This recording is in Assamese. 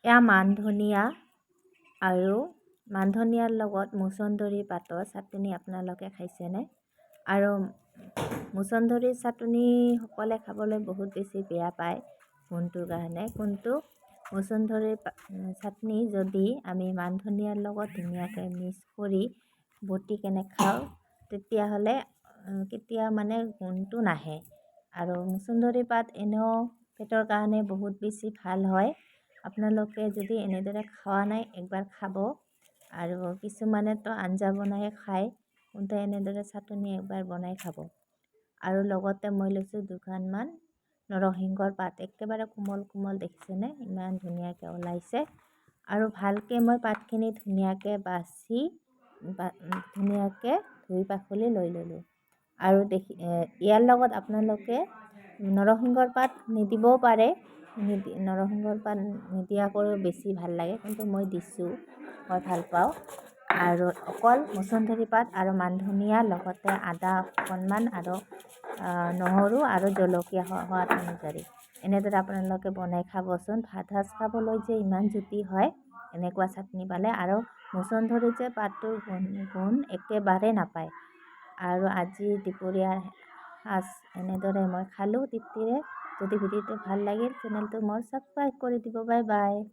এয়া মান ধনিয়া আৰু মান ধনিয়াৰ লগত মচন্দৰী পাতৰ চাটনি আপোনালোকে খাইছেনে? আৰু মচন্দৰীৰ চাটনি সকলে খাবলৈ বহুত বেছি বেয়া পায় গোন্ধটোৰ কাৰণে, কিন্তু মচন্দৰীৰ চাটনি যদি আমি মান ধনিয়াৰ লগত ধুনীয়াকৈ মিক্স কৰি বটি কেনে খাওঁ তেতিয়াহ'লে কেতিয়া মানে গোন্ধটো নাহে। আৰু মচন্দৰী পাত এনেও পেটৰ কাৰণে বহুত বেছি ভাল হয়। আপোনালোকে যদি এনেদৰে খোৱা নাই একবাৰ খাব। আৰু কিছুমানেতো আঞ্জা বনাই খায়, কিন্তু এনেদৰে চাটনি একবাৰ বনাই খাব। আৰু লগতে মই লৈছোঁ দুখনমান নৰসিংহৰ পাত, একেবাৰে কোমল কোমল দেখিছেনে, ইমান ধুনীয়াকৈ ওলাইছে। আৰু ভালকৈ মই পাতখিনি ধুনীয়াকৈ বাছি ধুনীয়াকৈ ধুই পাখলি লৈ ল'লোঁ। আৰু ইয়াৰ লগত আপোনালোকে নৰসিংহৰ পাত নিদিবও পাৰে, নৰসিংহৰ পাত নিদিয়াকৈও বেছি ভাল লাগে, কিন্তু মই দিছোঁ, মই ভাল পাওঁ। আৰু অকল মচন্দৰী পাত আৰু মান ধনিয়া লগতে আদা অকণমান আৰু নহৰু আৰু জলকীয়া সোৱাদ অনুযায়ী এনেদৰে আপোনালোকে বনাই খাবচোন। ভাত সাজ খাবলৈ যে ইমান জুতি হয় এনেকুৱা চাটনি পালে। আৰু মচন্দৰী যে পাতটোৰ গুণ একেবাৰে নাপায়। আৰু আজি দুপৰীয়াৰ সাজ এনেদৰে মই খালোঁ তৃপ্তিৰে। যদি ভিডিঅ'টো ভাল লাগিল চেনেলটো মোৰ ছাবস্ক্ৰাইব কৰি দিব। Bye bye.